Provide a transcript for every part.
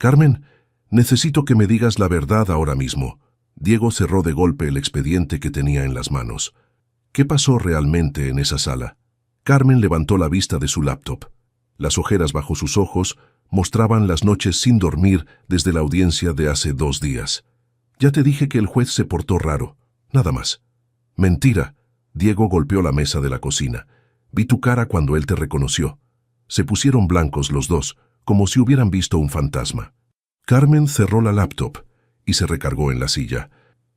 Carmen, necesito que me digas la verdad ahora mismo. Diego cerró de golpe el expediente que tenía en las manos. ¿Qué pasó realmente en esa sala? Carmen levantó la vista de su laptop. Las ojeras bajo sus ojos mostraban las noches sin dormir desde la audiencia de hace 2 días. Ya te dije que el juez se portó raro. Nada más. Mentira. Diego golpeó la mesa de la cocina. Vi tu cara cuando él te reconoció. Se pusieron blancos los dos, como si hubieran visto un fantasma. Carmen cerró la laptop y se recargó en la silla.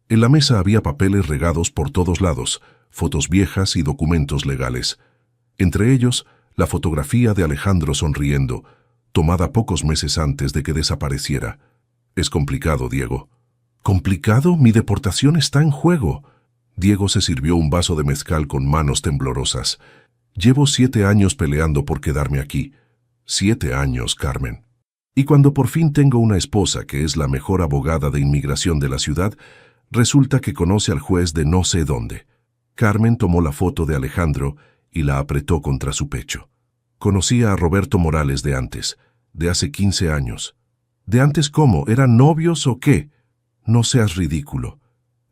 En la mesa había papeles regados por todos lados, fotos viejas y documentos legales. Entre ellos, la fotografía de Alejandro sonriendo, tomada pocos meses antes de que desapareciera. Es complicado, Diego. ¿Complicado? Mi deportación está en juego. Diego se sirvió un vaso de mezcal con manos temblorosas. Llevo 7 años peleando por quedarme aquí. 7 años, Carmen. Y cuando por fin tengo una esposa que es la mejor abogada de inmigración de la ciudad, resulta que conoce al juez de no sé dónde. Carmen tomó la foto de Alejandro y la apretó contra su pecho. Conocía a Roberto Morales de antes, de hace 15 años. ¿De antes cómo? ¿Eran novios o qué? No seas ridículo.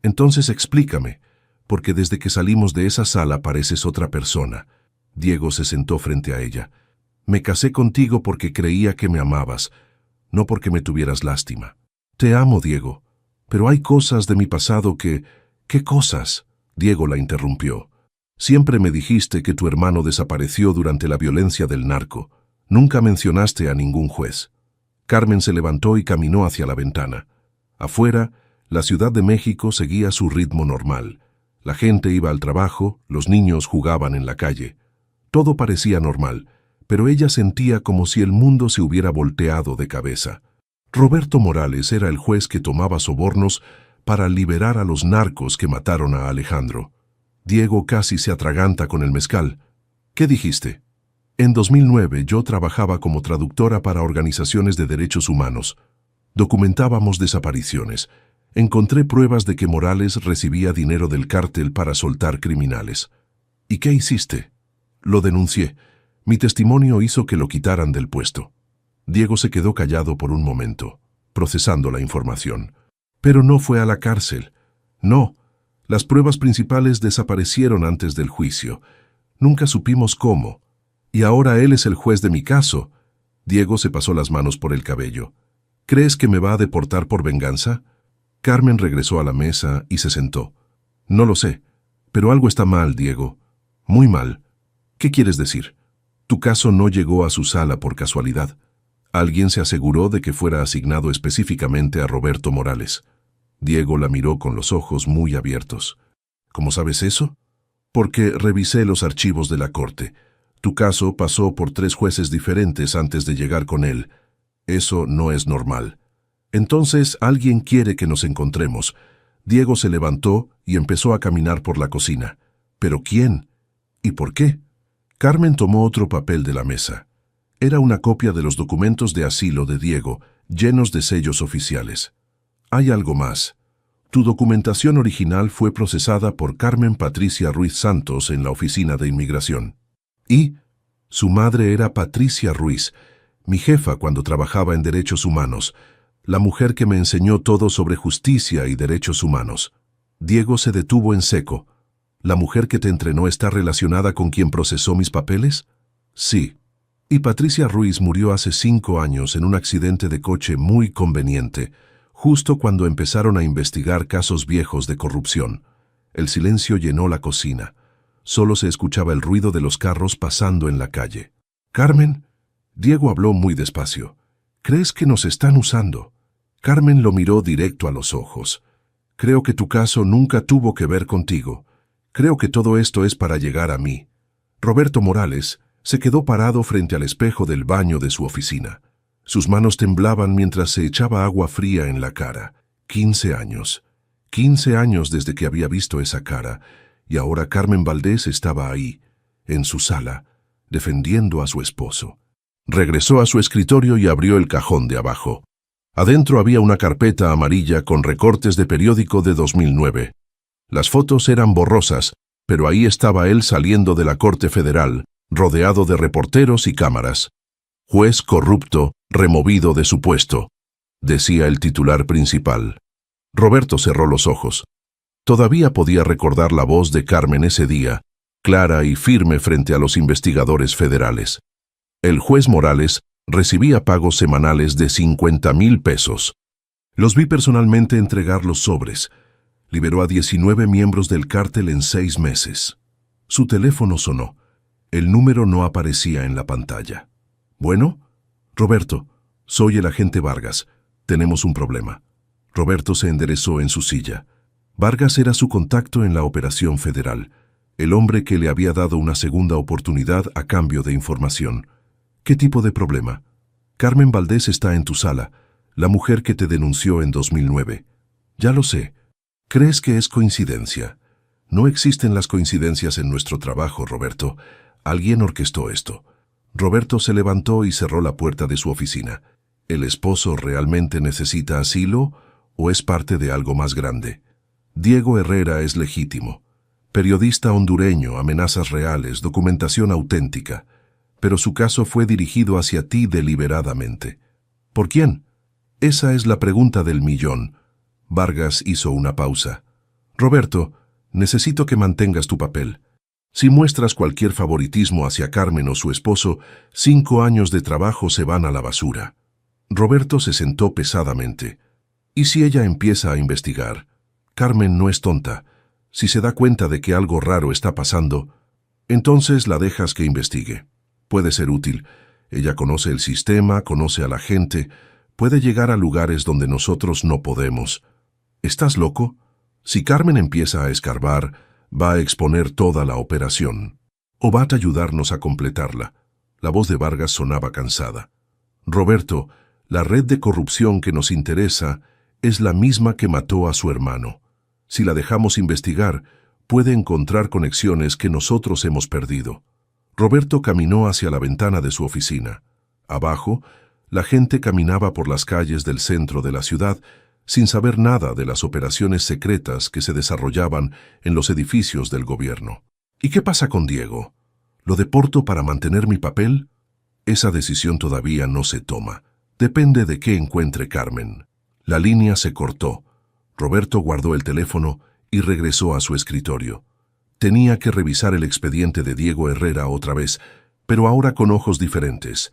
Entonces explícame, porque desde que salimos de esa sala pareces otra persona. Diego se sentó frente a ella. Me casé contigo porque creía que me amabas, no porque me tuvieras lástima. Te amo, Diego, pero hay cosas de mi pasado que... ¿Qué cosas? Diego la interrumpió. Siempre me dijiste que tu hermano desapareció durante la violencia del narco. Nunca mencionaste a ningún juez. Carmen se levantó y caminó hacia la ventana. Afuera, la Ciudad de México seguía su ritmo normal. La gente iba al trabajo, los niños jugaban en la calle. Todo parecía normal, pero ella sentía como si el mundo se hubiera volteado de cabeza. Roberto Morales era el juez que tomaba sobornos para liberar a los narcos que mataron a Alejandro. Diego casi se atraganta con el mezcal. ¿Qué dijiste? En 2009 yo trabajaba como traductora para organizaciones de derechos humanos. Documentábamos desapariciones. Encontré pruebas de que Morales recibía dinero del cártel para soltar criminales. ¿Y qué hiciste? Lo denuncié. Mi testimonio hizo que lo quitaran del puesto. Diego se quedó callado por un momento, procesando la información. Pero no fue a la cárcel. No. Las pruebas principales desaparecieron antes del juicio. Nunca supimos cómo. Y ahora él es el juez de mi caso. Diego se pasó las manos por el cabello. ¿Crees que me va a deportar por venganza? Carmen regresó a la mesa y se sentó. No lo sé, pero algo está mal, Diego. Muy mal. ¿Qué quieres decir? Tu caso no llegó a su sala por casualidad. Alguien se aseguró de que fuera asignado específicamente a Roberto Morales. Diego la miró con los ojos muy abiertos. ¿Cómo sabes eso? Porque revisé los archivos de la corte. Tu caso pasó por 3 jueces diferentes antes de llegar con él. Eso no es normal. Entonces alguien quiere que nos encontremos. Diego se levantó y empezó a caminar por la cocina. ¿Pero quién? ¿Y por qué? Carmen tomó otro papel de la mesa. Era una copia de los documentos de asilo de Diego, llenos de sellos oficiales. Hay algo más. Tu documentación original fue procesada por Carmen Patricia Ruiz Santos en la Oficina de Inmigración. Y su madre era Patricia Ruiz, mi jefa cuando trabajaba en Derechos Humanos, la mujer que me enseñó todo sobre justicia y derechos humanos. Diego se detuvo en seco. ¿La mujer que te entrenó está relacionada con quien procesó mis papeles? Sí. Y Patricia Ruiz murió hace 5 años en un accidente de coche muy conveniente, justo cuando empezaron a investigar casos viejos de corrupción. El silencio llenó la cocina. Solo se escuchaba el ruido de los carros pasando en la calle. «Carmen», Diego habló muy despacio, «¿crees que nos están usando?» Carmen lo miró directo a los ojos. «Creo que tu caso nunca tuvo que ver contigo. Creo que todo esto es para llegar a mí». Roberto Morales se quedó parado frente al espejo del baño de su oficina. Sus manos temblaban mientras se echaba agua fría en la cara. 15 años. 15 años desde que había visto esa cara, y ahora Carmen Valdés estaba ahí, en su sala, defendiendo a su esposo. Regresó a su escritorio y abrió el cajón de abajo. Adentro había una carpeta amarilla con recortes de periódico de 2009. Las fotos eran borrosas, pero ahí estaba él saliendo de la Corte Federal, rodeado de reporteros y cámaras. Juez corrupto, removido de su puesto. decía el titular principal. Roberto cerró los ojos. Todavía podía recordar la voz de Carmen ese día, clara y firme frente a los investigadores federales. El juez Morales recibía pagos semanales de 50,000 pesos. Los vi personalmente entregar los sobres. Liberó a 19 miembros del cártel en 6 meses. Su teléfono sonó. El número no aparecía en la pantalla. ¿Bueno? Roberto, soy el agente Vargas. Tenemos un problema. Roberto se enderezó en su silla. Vargas era su contacto en la operación federal, el hombre que le había dado una segunda oportunidad a cambio de información. ¿Qué tipo de problema? Carmen Valdés está en tu sala, la mujer que te denunció en 2009. Ya lo sé. ¿Crees que es coincidencia? No existen las coincidencias en nuestro trabajo, Roberto. Alguien orquestó esto. Roberto se levantó y cerró la puerta de su oficina. ¿El esposo realmente necesita asilo o es parte de algo más grande? Diego Herrera es legítimo. Periodista hondureño, amenazas reales, documentación auténtica. Pero su caso fue dirigido hacia ti deliberadamente. ¿Por quién? Esa es la pregunta del millón. Vargas hizo una pausa. Roberto, necesito que mantengas tu papel. Si muestras cualquier favoritismo hacia Carmen o su esposo, 5 años de trabajo se van a la basura. Roberto se sentó pesadamente. ¿Y si ella empieza a investigar? Carmen no es tonta. Si se da cuenta de que algo raro está pasando, entonces la dejas que investigue. Puede ser útil. Ella conoce el sistema, conoce a la gente, puede llegar a lugares donde nosotros no podemos. ¿Estás loco? Si Carmen empieza a escarbar, va a exponer toda la operación. ¿O va a ayudarnos a completarla? La voz de Vargas sonaba cansada. Roberto, la red de corrupción que nos interesa es la misma que mató a su hermano. Si la dejamos investigar, puede encontrar conexiones que nosotros hemos perdido. Roberto caminó hacia la ventana de su oficina. Abajo, la gente caminaba por las calles del centro de la ciudad sin saber nada de las operaciones secretas que se desarrollaban en los edificios del gobierno. ¿Y qué pasa con Diego? ¿Lo deporto para mantener mi papel? Esa decisión todavía no se toma. Depende de qué encuentre Carmen. La línea se cortó. Roberto guardó el teléfono y regresó a su escritorio. Tenía que revisar el expediente de Diego Herrera otra vez, pero ahora con ojos diferentes.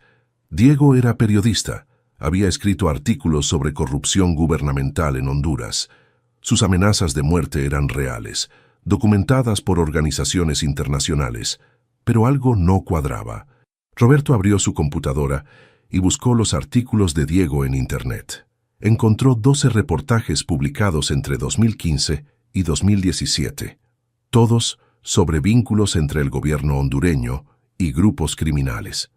Diego era periodista. Había escrito artículos sobre corrupción gubernamental en Honduras. Sus amenazas de muerte eran reales, documentadas por organizaciones internacionales, pero algo no cuadraba. Roberto abrió su computadora y buscó los artículos de Diego en Internet. Encontró 12 reportajes publicados entre 2015 y 2017, todos sobre vínculos entre el gobierno hondureño y grupos criminales.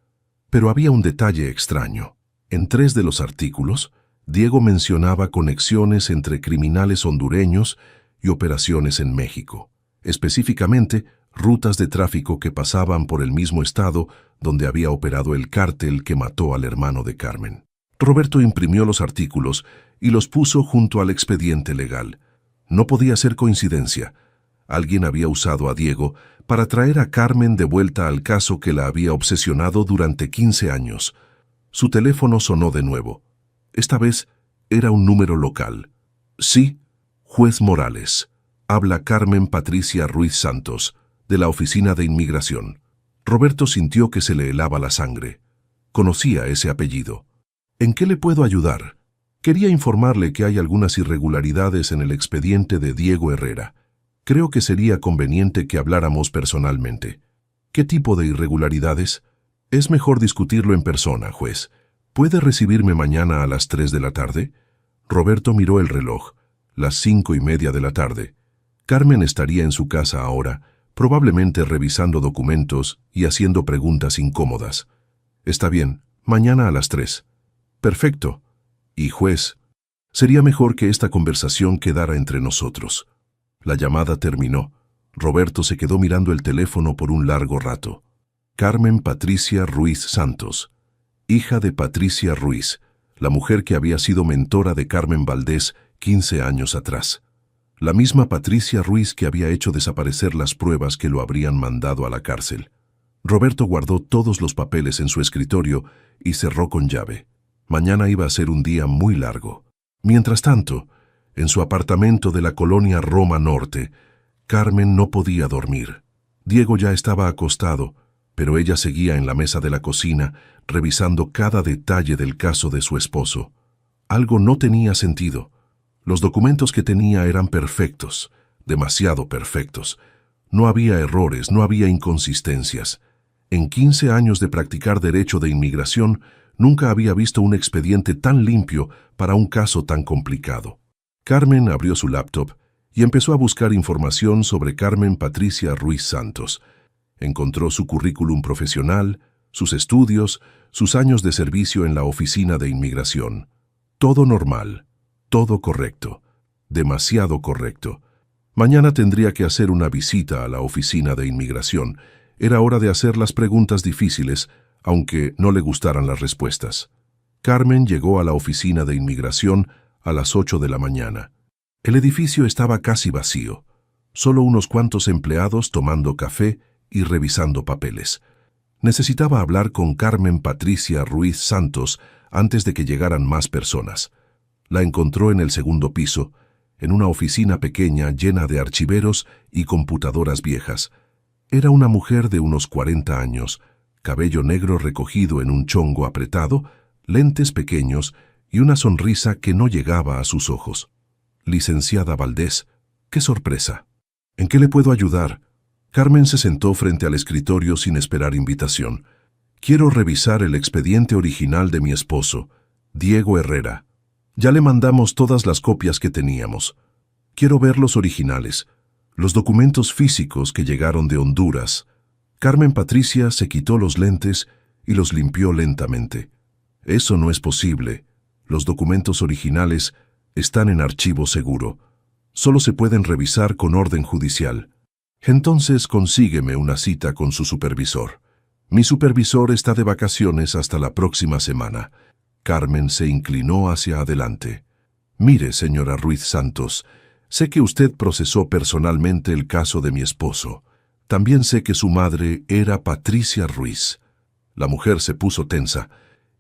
Pero había un detalle extraño. En 3 de los artículos, Diego mencionaba conexiones entre criminales hondureños y operaciones en México, específicamente rutas de tráfico que pasaban por el mismo estado donde había operado el cártel que mató al hermano de Carmen. Roberto imprimió los artículos y los puso junto al expediente legal. No podía ser coincidencia. Alguien había usado a Diego para traer a Carmen de vuelta al caso que la había obsesionado durante 15 años. Su teléfono sonó de nuevo. Esta vez era un número local. Sí, juez Morales. Habla Carmen Patricia Ruiz Santos, de la Oficina de Inmigración. Roberto sintió que se le helaba la sangre. Conocía ese apellido. ¿En qué le puedo ayudar? Quería informarle que hay algunas irregularidades en el expediente de Diego Herrera. Creo que sería conveniente que habláramos personalmente. ¿Qué tipo de irregularidades? Es mejor discutirlo en persona, juez. ¿Puede recibirme mañana a las 3 de la tarde? Roberto miró el reloj. Las 5:30 de la tarde. Carmen estaría en su casa ahora, probablemente revisando documentos y haciendo preguntas incómodas. Está bien, mañana a las 3. Perfecto. Y juez, sería mejor que esta conversación quedara entre nosotros. La llamada terminó. Roberto se quedó mirando el teléfono por un largo rato. Carmen Patricia Ruiz Santos, hija de Patricia Ruiz, la mujer que había sido mentora de Carmen Valdés 15 años atrás. La misma Patricia Ruiz que había hecho desaparecer las pruebas que lo habrían mandado a la cárcel. Roberto guardó todos los papeles en su escritorio y cerró con llave. Mañana iba a ser un día muy largo. Mientras tanto, en su apartamento de la colonia Roma Norte, Carmen no podía dormir. Diego ya estaba acostado, pero ella seguía en la mesa de la cocina, revisando cada detalle del caso de su esposo. Algo no tenía sentido. Los documentos que tenía eran perfectos, demasiado perfectos. No había errores, no había inconsistencias. En 15 años de practicar derecho de inmigración, nunca había visto un expediente tan limpio para un caso tan complicado. Carmen abrió su laptop y empezó a buscar información sobre Carmen Patricia Ruiz Santos. Encontró su currículum profesional, sus estudios, sus años de servicio en la oficina de inmigración. Todo normal, todo correcto, demasiado correcto. Mañana tendría que hacer una visita a la oficina de inmigración. Era hora de hacer las preguntas difíciles, aunque no le gustaran las respuestas. Carmen llegó a la oficina de inmigración a las 8 de la mañana. El edificio estaba casi vacío, solo unos cuantos empleados tomando café y revisando papeles. Necesitaba hablar con Carmen Patricia Ruiz Santos antes de que llegaran más personas. La encontró en el segundo piso, en una oficina pequeña llena de archiveros y computadoras viejas. Era una mujer de unos 40 años, cabello negro recogido en un chongo apretado, lentes pequeños y una sonrisa que no llegaba a sus ojos. Licenciada Valdés, ¡qué sorpresa! ¿En qué le puedo ayudar? Carmen se sentó frente al escritorio sin esperar invitación. Quiero revisar el expediente original de mi esposo, Diego Herrera. Ya le mandamos todas las copias que teníamos. Quiero ver los originales, los documentos físicos que llegaron de Honduras. Carmen Patricia se quitó los lentes y los limpió lentamente. Eso no es posible. Los documentos originales están en archivo seguro. Solo se pueden revisar con orden judicial. Entonces consígueme una cita con su supervisor. Mi supervisor está de vacaciones hasta la próxima semana. Carmen se inclinó hacia adelante. Mire, señora Ruiz Santos, sé que usted procesó personalmente el caso de mi esposo. También sé que su madre era Patricia Ruiz. La mujer se puso tensa.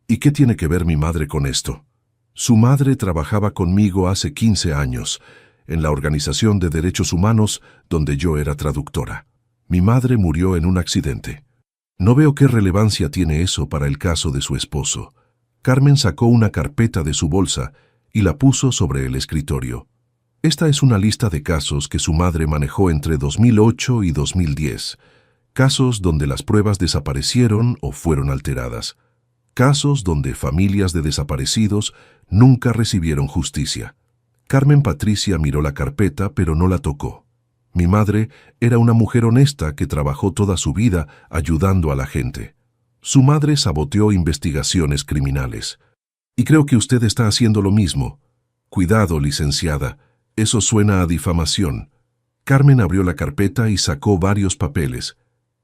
¿Y qué tiene que ver mi madre con esto? Su madre trabajaba conmigo hace 15 años, en la Organización de Derechos Humanos, donde yo era traductora. Mi madre murió en un accidente. No veo qué relevancia tiene eso para el caso de su esposo. Carmen sacó una carpeta de su bolsa y la puso sobre el escritorio. Esta es una lista de casos que su madre manejó entre 2008 y 2010. Casos donde las pruebas desaparecieron o fueron alteradas. Casos donde familias de desaparecidos nunca recibieron justicia. Carmen Patricia miró la carpeta, pero no la tocó. Mi madre era una mujer honesta que trabajó toda su vida ayudando a la gente. Su madre saboteó investigaciones criminales. Y creo que usted está haciendo lo mismo. Cuidado, licenciada. Eso suena a difamación. Carmen abrió la carpeta y sacó varios papeles.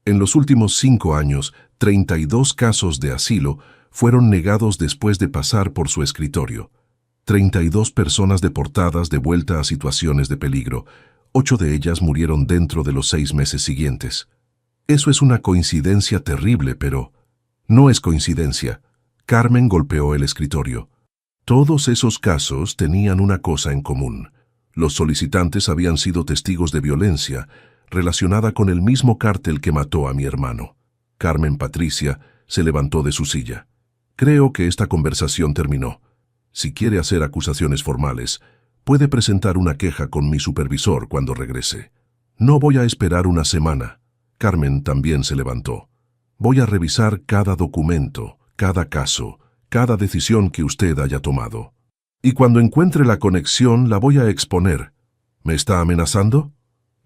En los últimos 5 años, 32 casos de asilo fueron negados después de pasar por su escritorio. 32 personas deportadas de vuelta a situaciones de peligro. 8 de ellas murieron dentro de los 6 meses siguientes. Eso es una coincidencia terrible, pero no es coincidencia. Carmen golpeó el escritorio. Todos esos casos tenían una cosa en común. Los solicitantes habían sido testigos de violencia relacionada con el mismo cártel que mató a mi hermano. Carmen Patricia se levantó de su silla. Creo que esta conversación terminó. Si quiere hacer acusaciones formales, puede presentar una queja con mi supervisor cuando regrese. No voy a esperar una semana. Carmen también se levantó. Voy a revisar cada documento, cada caso, cada decisión que usted haya tomado. Y cuando encuentre la conexión, la voy a exponer. ¿Me está amenazando?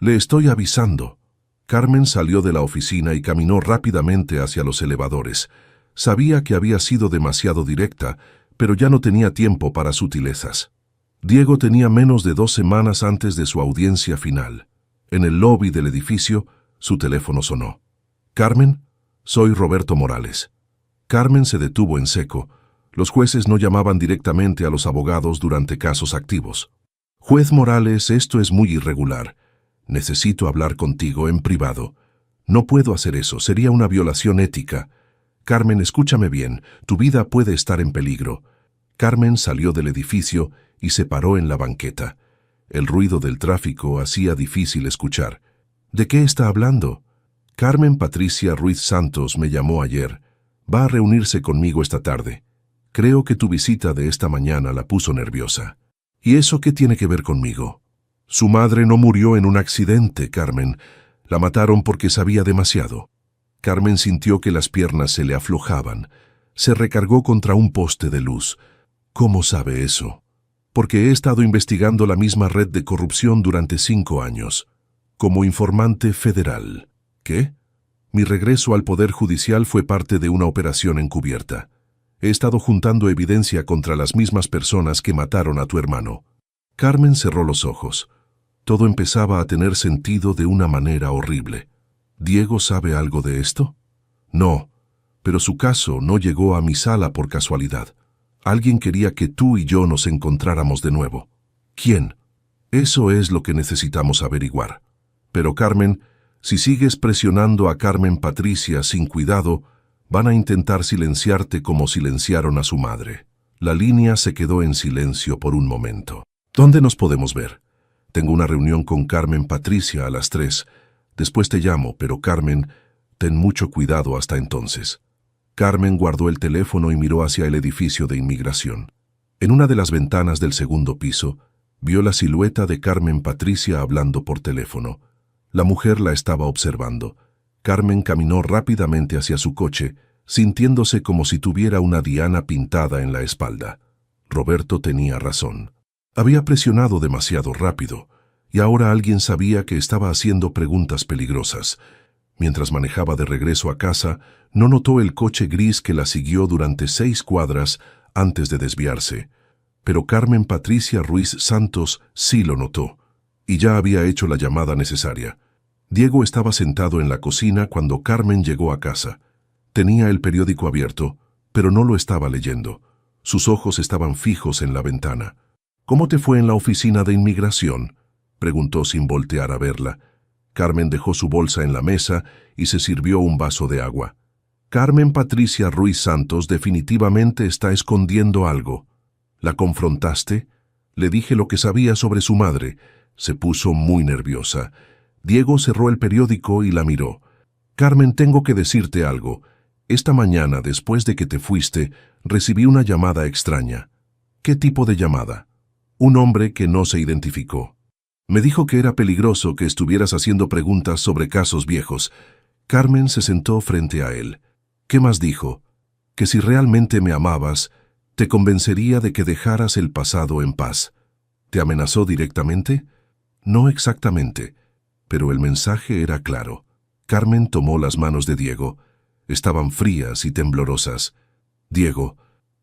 Le estoy avisando. Carmen salió de la oficina y caminó rápidamente hacia los elevadores. Sabía que había sido demasiado directa, pero ya no tenía tiempo para sutilezas. Diego tenía menos de 2 semanas antes de su audiencia final. En el lobby del edificio, su teléfono sonó. «Carmen, soy Roberto Morales». Carmen se detuvo en seco. Los jueces no llamaban directamente a los abogados durante casos activos. «Juez Morales, esto es muy irregular. Necesito hablar contigo en privado». «No puedo hacer eso, sería una violación ética». Carmen, escúchame bien, tu vida puede estar en peligro. Carmen salió del edificio y se paró en la banqueta. El ruido del tráfico hacía difícil escuchar. ¿De qué está hablando? Carmen Patricia Ruiz Santos me llamó ayer. Va a reunirse conmigo esta tarde. Creo que tu visita de esta mañana la puso nerviosa. ¿Y eso qué tiene que ver conmigo? Su madre no murió en un accidente, Carmen. La mataron porque sabía demasiado. Carmen sintió que las piernas se le aflojaban. Se recargó contra un poste de luz. ¿Cómo sabe eso? Porque he estado investigando la misma red de corrupción durante 5 años. Como informante federal. ¿Qué? Mi regreso al Poder Judicial fue parte de una operación encubierta. He estado juntando evidencia contra las mismas personas que mataron a tu hermano. Carmen cerró los ojos. Todo empezaba a tener sentido de una manera horrible. ¿Diego sabe algo de esto? No, pero su caso no llegó a mi sala por casualidad. Alguien quería que tú y yo nos encontráramos de nuevo. ¿Quién? Eso es lo que necesitamos averiguar. Pero Carmen, si sigues presionando a Carmen Patricia sin cuidado, van a intentar silenciarte como silenciaron a su madre. La línea se quedó en silencio por un momento. ¿Dónde nos podemos ver? Tengo una reunión con Carmen Patricia a las 3. Después te llamo, pero Carmen, ten mucho cuidado hasta entonces. Carmen guardó el teléfono y miró hacia el edificio de inmigración. En una de las ventanas del segundo piso, vio la silueta de Carmen Patricia hablando por teléfono. La mujer la estaba observando. Carmen caminó rápidamente hacia su coche, sintiéndose como si tuviera una diana pintada en la espalda. Roberto tenía razón. Había presionado demasiado rápido, y ahora alguien sabía que estaba haciendo preguntas peligrosas. Mientras manejaba de regreso a casa, no notó el coche gris que la siguió durante 6 cuadras antes de desviarse. Pero Carmen Patricia Ruiz Santos sí lo notó, y ya había hecho la llamada necesaria. Diego estaba sentado en la cocina cuando Carmen llegó a casa. Tenía el periódico abierto, pero no lo estaba leyendo. Sus ojos estaban fijos en la ventana. ¿Cómo te fue en la oficina de inmigración?, preguntó sin voltear a verla. Carmen dejó su bolsa en la mesa y se sirvió un vaso de agua. Carmen Patricia Ruiz Santos definitivamente está escondiendo algo. ¿La confrontaste? Le dije lo que sabía sobre su madre. Se puso muy nerviosa. Diego cerró el periódico y la miró. Carmen, tengo que decirte algo. Esta mañana, después de que te fuiste, recibí una llamada extraña. ¿Qué tipo de llamada? Un hombre que no se identificó. Me dijo que era peligroso que estuvieras haciendo preguntas sobre casos viejos. Carmen se sentó frente a él. ¿Qué más dijo? Que si realmente me amabas, te convencería de que dejaras el pasado en paz. ¿Te amenazó directamente? No exactamente, pero el mensaje era claro. Carmen tomó las manos de Diego. Estaban frías y temblorosas. Diego,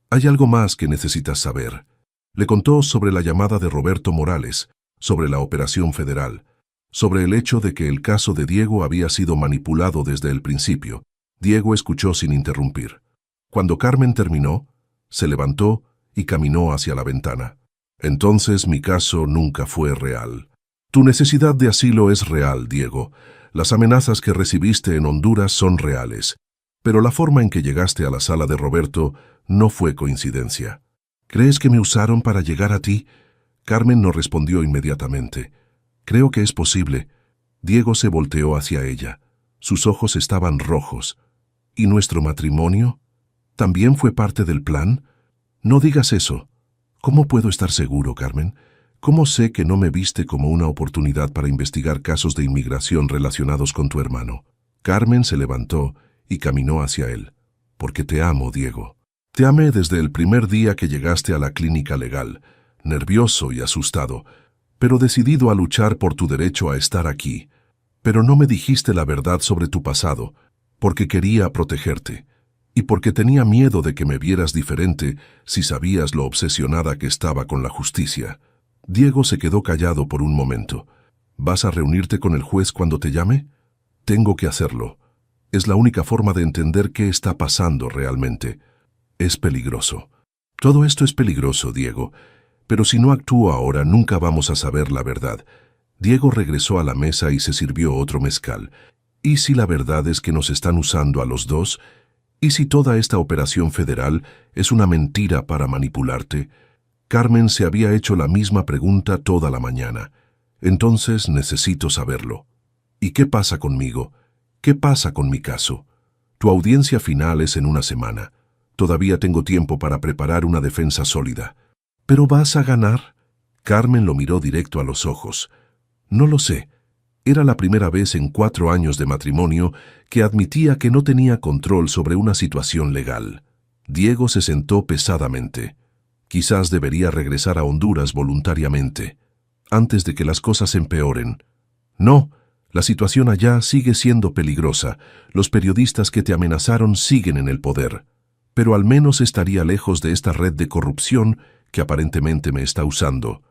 hay algo más que necesitas saber. Le contó sobre la llamada de Roberto Morales, sobre la operación federal, sobre el hecho de que el caso de Diego había sido manipulado desde el principio. Diego escuchó sin interrumpir. Cuando Carmen terminó, se levantó y caminó hacia la ventana. Entonces mi caso nunca fue real. Tu necesidad de asilo es real, Diego. Las amenazas que recibiste en Honduras son reales. Pero la forma en que llegaste a la sala de Roberto no fue coincidencia. ¿Crees que me usaron para llegar a ti? Carmen no respondió inmediatamente. Creo que es posible. Diego se volteó hacia ella. Sus ojos estaban rojos. ¿Y nuestro matrimonio? ¿También fue parte del plan? No digas eso. ¿Cómo puedo estar seguro, Carmen? ¿Cómo sé que no me viste como una oportunidad para investigar casos de inmigración relacionados con tu hermano? Carmen se levantó y caminó hacia él. Porque te amo, Diego. Te amé desde el primer día que llegaste a la clínica legal, nervioso y asustado, pero decidido a luchar por tu derecho a estar aquí. Pero no me dijiste la verdad sobre tu pasado, porque quería protegerte, y porque tenía miedo de que me vieras diferente si sabías lo obsesionada que estaba con la justicia. Diego se quedó callado por un momento. ¿Vas a reunirte con el juez cuando te llame? Tengo que hacerlo. Es la única forma de entender qué está pasando realmente. Es peligroso. Todo esto es peligroso, Diego. Pero si no actúo ahora, nunca vamos a saber la verdad. Diego regresó a la mesa y se sirvió otro mezcal. ¿Y si la verdad es que nos están usando a los dos? ¿Y si toda esta operación federal es una mentira para manipularte? Carmen se había hecho la misma pregunta toda la mañana. Entonces necesito saberlo. ¿Y qué pasa conmigo? ¿Qué pasa con mi caso? Tu audiencia final es en una semana. Todavía tengo tiempo para preparar una defensa sólida. ¿Pero vas a ganar? Carmen lo miró directo a los ojos. No lo sé. Era la primera vez en 4 años de matrimonio que admitía que no tenía control sobre una situación legal. Diego se sentó pesadamente. Quizás debería regresar a Honduras voluntariamente, antes de que las cosas empeoren. No, la situación allá sigue siendo peligrosa. Los periodistas que te amenazaron siguen en el poder. Pero al menos estaría lejos de esta red de corrupción que aparentemente me está usando.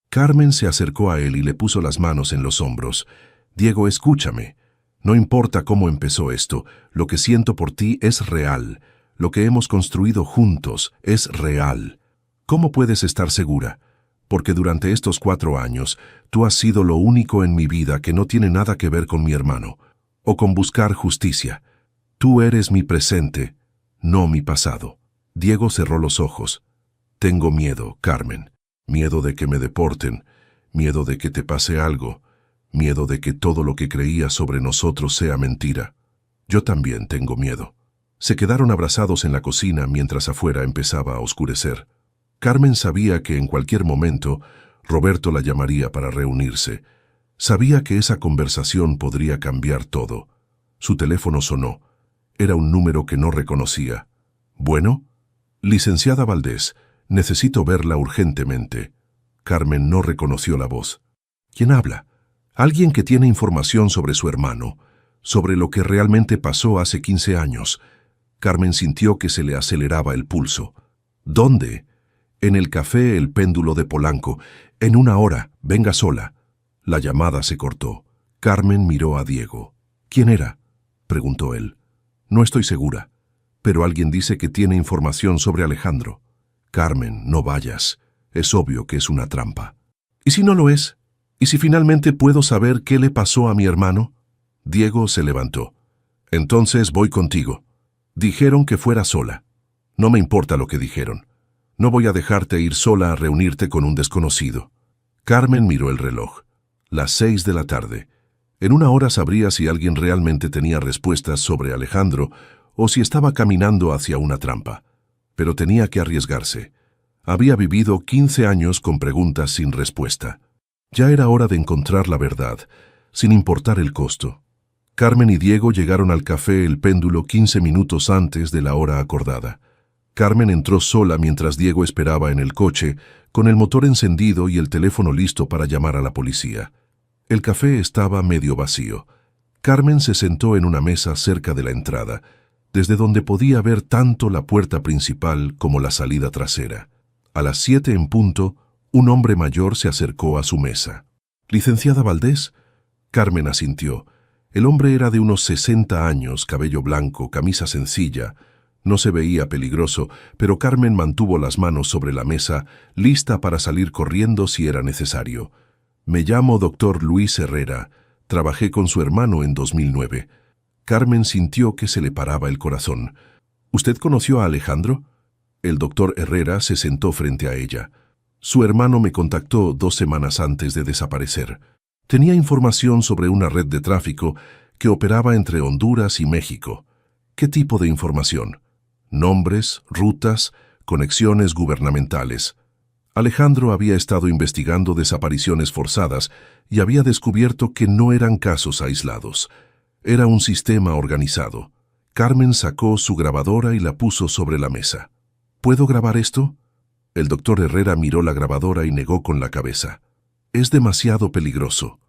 Carmen se acercó a él y le puso las manos en los hombros. Diego, escúchame. No importa cómo empezó esto, lo que siento por ti es real. Lo que hemos construido juntos es real. ¿Cómo puedes estar segura? Porque durante estos 4 años, tú has sido lo único en mi vida que no tiene nada que ver con mi hermano, o con buscar justicia. Tú eres mi presente, no mi pasado. Diego cerró los ojos. Tengo miedo, Carmen. Miedo de que me deporten, miedo de que te pase algo, miedo de que todo lo que creía sobre nosotros sea mentira. Yo también tengo miedo. Se quedaron abrazados en la cocina mientras afuera empezaba a oscurecer. Carmen sabía que en cualquier momento Roberto la llamaría para reunirse. Sabía que esa conversación podría cambiar todo. Su teléfono sonó. Era un número que no reconocía. ¿Bueno? Licenciada Valdés, necesito verla urgentemente. Carmen no reconoció la voz. ¿Quién habla? Alguien que tiene información sobre su hermano, sobre lo que realmente pasó hace 15 años. Carmen sintió que se le aceleraba el pulso. ¿Dónde? En el café El Péndulo de Polanco. En 1 hora, venga sola. La llamada se cortó. Carmen miró a Diego. ¿Quién era?, preguntó él. No estoy segura, pero alguien dice que tiene información sobre Alejandro. Carmen, no vayas. Es obvio que es una trampa. ¿Y si no lo es? ¿Y si finalmente puedo saber qué le pasó a mi hermano? Diego se levantó. Entonces voy contigo. Dijeron que fuera sola. No me importa lo que dijeron. No voy a dejarte ir sola a reunirte con un desconocido. Carmen miró el reloj. Las 6 de la tarde. En 1 hora sabría si alguien realmente tenía respuestas sobre Alejandro o si estaba caminando hacia una trampa. Pero tenía que arriesgarse. Había vivido 15 años con preguntas sin respuesta. Ya era hora de encontrar la verdad, sin importar el costo. Carmen y Diego llegaron al café El Péndulo 15 minutos antes de la hora acordada. Carmen entró sola mientras Diego esperaba en el coche, con el motor encendido y el teléfono listo para llamar a la policía. El café estaba medio vacío. Carmen se sentó en una mesa cerca de la entrada, desde donde podía ver tanto la puerta principal como la salida trasera. A las 7 en punto, un hombre mayor se acercó a su mesa. «¿Licenciada Valdés?» Carmen asintió. El hombre era de unos 60 años, cabello blanco, camisa sencilla. No se veía peligroso, pero Carmen mantuvo las manos sobre la mesa, lista para salir corriendo si era necesario. «Me llamo Dr. Luis Herrera. Trabajé con su hermano en 2009. Carmen sintió que se le paraba el corazón. «¿Usted conoció a Alejandro?» El doctor Herrera se sentó frente a ella. «Su hermano me contactó 2 semanas antes de desaparecer. Tenía información sobre una red de tráfico que operaba entre Honduras y México. ¿Qué tipo de información? Nombres, rutas, conexiones gubernamentales. Alejandro había estado investigando desapariciones forzadas y había descubierto que no eran casos aislados. Era un sistema organizado. Carmen sacó su grabadora y la puso sobre la mesa. «¿Puedo grabar esto?» El doctor Herrera miró la grabadora y negó con la cabeza. «Es demasiado peligroso.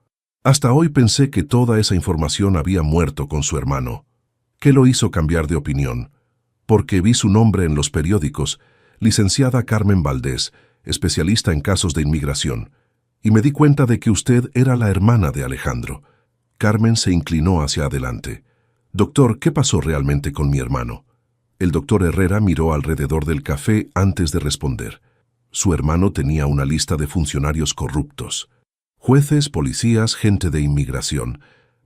Hasta hoy pensé que toda esa información había muerto con su hermano». ¿Qué lo hizo cambiar de opinión? «Porque vi su nombre en los periódicos, licenciada Carmen Valdés, especialista en casos de inmigración, y me di cuenta de que usted era la hermana de Alejandro». Carmen se inclinó hacia adelante. «Doctor, ¿qué pasó realmente con mi hermano?» El doctor Herrera miró alrededor del café antes de responder. Su hermano tenía una lista de funcionarios corruptos. Jueces, policías, gente de inmigración.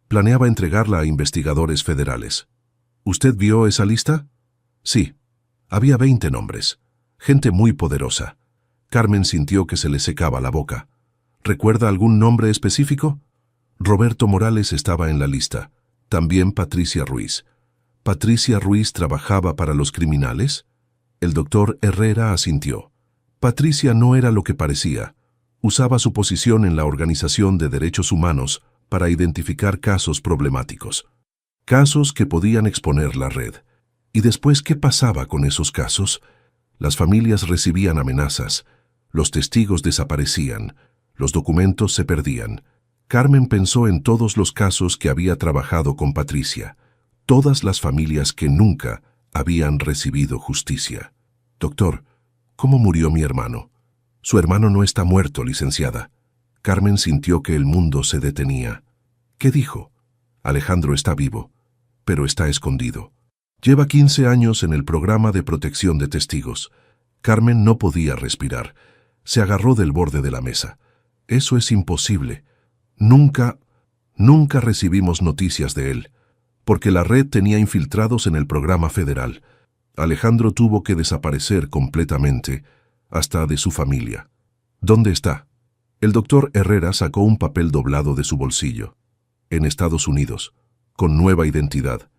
Planeaba entregarla a investigadores federales. «¿Usted vio esa lista?» Sí, había 20 nombres. Gente muy poderosa. Carmen sintió que se le secaba la boca. ¿Recuerda algún nombre específico? Roberto Morales estaba en la lista. También Patricia Ruiz. ¿Patricia Ruiz trabajaba para los criminales? El doctor Herrera asintió. Patricia no era lo que parecía. Usaba su posición en la Organización de Derechos Humanos para identificar casos problemáticos. Casos que podían exponer la red. ¿Y después qué pasaba con esos casos? Las familias recibían amenazas. Los testigos desaparecían. Los documentos se perdían. Carmen pensó en todos los casos que había trabajado con Patricia. Todas las familias que nunca habían recibido justicia. Doctor, ¿cómo murió mi hermano? Su hermano no está muerto, licenciada. Carmen sintió que el mundo se detenía. ¿Qué dijo? Alejandro está vivo, pero está escondido. Lleva 15 años en el programa de protección de testigos. Carmen no podía respirar. Se agarró del borde de la mesa. Eso es imposible. Nunca recibimos noticias de él, porque la red tenía infiltrados en el programa federal. Alejandro tuvo que desaparecer completamente, hasta de su familia. ¿Dónde está? El doctor Herrera sacó un papel doblado de su bolsillo. En Estados Unidos, con nueva identidad.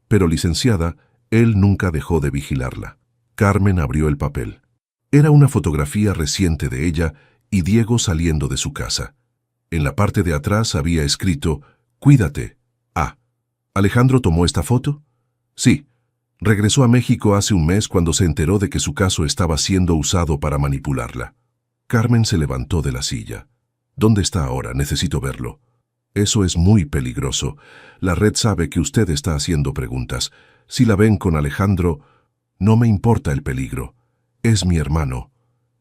Pero, licenciada, él nunca dejó de vigilarla. Carmen abrió el papel. Era una fotografía reciente de ella y Diego saliendo de su casa. En la parte de atrás había escrito, «Cuídate». Ah, ¿Alejandro tomó esta foto? Sí. Regresó a México hace un mes cuando se enteró de que su caso estaba siendo usado para manipularla. Carmen se levantó de la silla. ¿Dónde está ahora? Necesito verlo. Eso es muy peligroso. La red sabe que usted está haciendo preguntas. Si la ven con Alejandro, no me importa el peligro. Es mi hermano.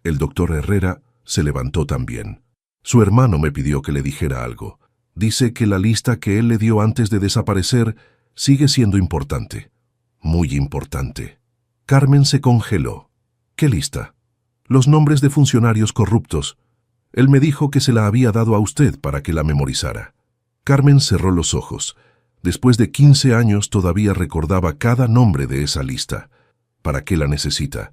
El doctor Herrera se levantó también. Su hermano me pidió que le dijera algo. Dice que la lista que él le dio antes de desaparecer sigue siendo importante. Muy importante. Carmen se congeló. ¿Qué lista? Los nombres de funcionarios corruptos. Él me dijo que se la había dado a usted para que la memorizara. Carmen cerró los ojos. Después de 15 años todavía recordaba cada nombre de esa lista. ¿Para qué la necesita?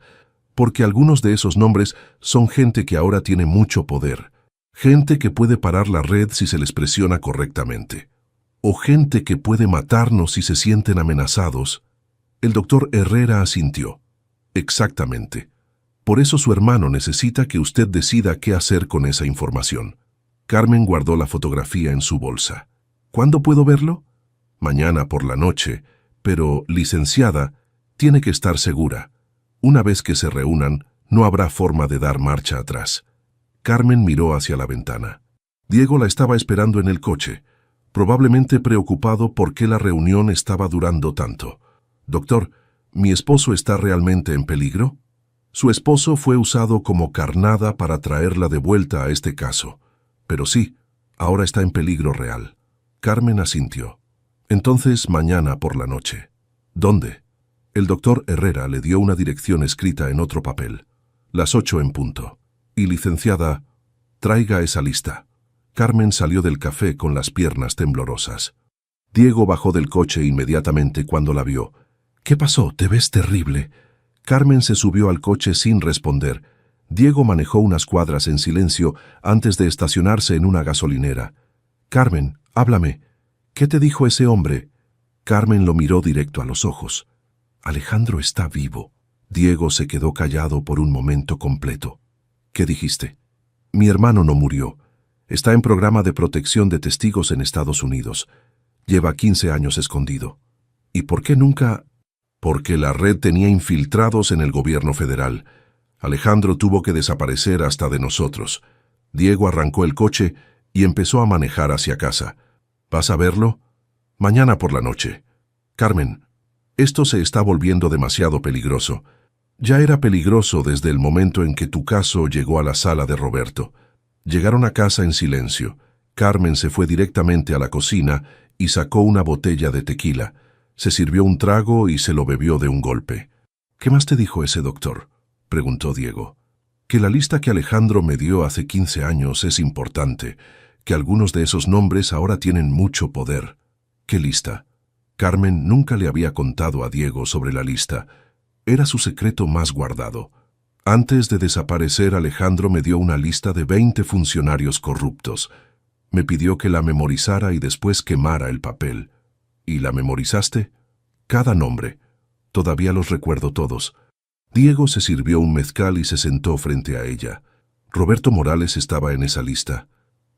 Porque algunos de esos nombres son gente que ahora tiene mucho poder. Gente que puede parar la red si se les presiona correctamente. O gente que puede matarnos si se sienten amenazados. El doctor Herrera asintió. Exactamente. Por eso su hermano necesita que usted decida qué hacer con esa información. Carmen guardó la fotografía en su bolsa. ¿Cuándo puedo verlo? Mañana por la noche. Pero, licenciada, tiene que estar segura. Una vez que se reúnan, no habrá forma de dar marcha atrás. Carmen miró hacia la ventana. Diego la estaba esperando en el coche, probablemente preocupado por qué la reunión estaba durando tanto. Doctor, ¿mi esposo está realmente en peligro? Su esposo fue usado como carnada para traerla de vuelta a este caso. Pero sí, ahora está en peligro real. Carmen asintió. Entonces, mañana por la noche. ¿Dónde? El doctor Herrera le dio una dirección escrita en otro papel. Las 8 en punto. Y, licenciada, traiga esa lista. Carmen salió del café con las piernas temblorosas. Diego bajó del coche inmediatamente cuando la vio. ¿Qué pasó? Te ves terrible. Carmen se subió al coche sin responder. Diego manejó unas cuadras en silencio antes de estacionarse en una gasolinera. Carmen, háblame. ¿Qué te dijo ese hombre? Carmen lo miró directo a los ojos. Alejandro está vivo. Diego se quedó callado por un momento completo. ¿Qué dijiste? Mi hermano no murió. Está en programa de protección de testigos en Estados Unidos. Lleva 15 años escondido. ¿Y por qué nunca? Porque la red tenía infiltrados en el gobierno federal. Alejandro tuvo que desaparecer hasta de nosotros. Diego arrancó el coche y empezó a manejar hacia casa. ¿Vas a verlo? Mañana por la noche. Carmen, esto se está volviendo demasiado peligroso. Ya era peligroso desde el momento en que tu caso llegó a la sala de Roberto. Llegaron a casa en silencio. Carmen se fue directamente a la cocina y sacó una botella de tequila. Se sirvió un trago y se lo bebió de un golpe. ¿Qué más te dijo ese doctor?, preguntó Diego. Que la lista que Alejandro me dio hace 15 años es importante, que algunos de esos nombres ahora tienen mucho poder. ¿Qué lista? Carmen nunca le había contado a Diego sobre la lista. Era su secreto más guardado. Antes de desaparecer, Alejandro me dio una lista de 20 funcionarios corruptos. Me pidió que la memorizara y después quemara el papel. ¿Y la memorizaste? Cada nombre. Todavía los recuerdo todos. Diego se sirvió un mezcal y se sentó frente a ella. Roberto Morales estaba en esa lista.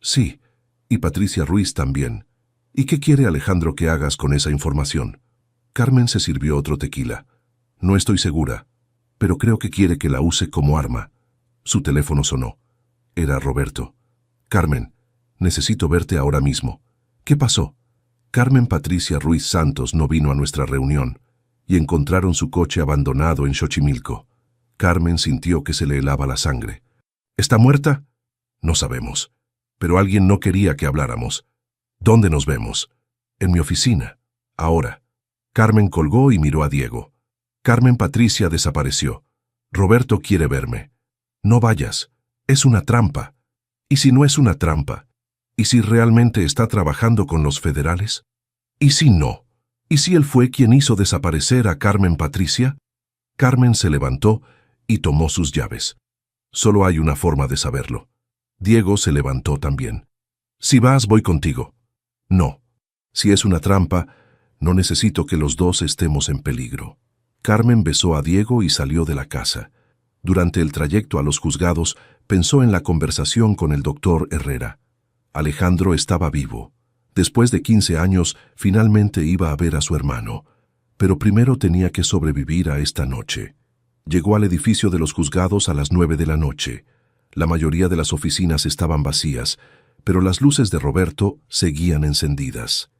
Sí, y Patricia Ruiz también. ¿Y qué quiere Alejandro que hagas con esa información? Carmen se sirvió otro tequila. No estoy segura, pero creo que quiere que la use como arma. Su teléfono sonó. Era Roberto. Carmen, necesito verte ahora mismo. ¿Qué pasó? Carmen Patricia Ruiz Santos no vino a nuestra reunión y encontraron su coche abandonado en Xochimilco. Carmen sintió que se le helaba la sangre. ¿Está muerta? No sabemos, pero alguien no quería que habláramos. ¿Dónde nos vemos? En mi oficina. Ahora. Carmen colgó y miró a Diego. Carmen Patricia desapareció. Roberto quiere verme. No vayas. Es una trampa. ¿Y si no es una trampa? ¿Y si realmente está trabajando con los federales? ¿Y si no? ¿Y si él fue quien hizo desaparecer a Carmen Patricia? Carmen se levantó y tomó sus llaves. Solo hay una forma de saberlo. Diego se levantó también. Si vas, voy contigo. No. Si es una trampa, no necesito que los dos estemos en peligro. Carmen besó a Diego y salió de la casa. Durante el trayecto a los juzgados, pensó en la conversación con el doctor Herrera. Alejandro estaba vivo. Después de 15 años, finalmente iba a ver a su hermano. Pero primero tenía que sobrevivir a esta noche. Llegó al edificio de los juzgados a las 9 de la noche. La mayoría de las oficinas estaban vacías, pero las luces de Roberto seguían encendidas.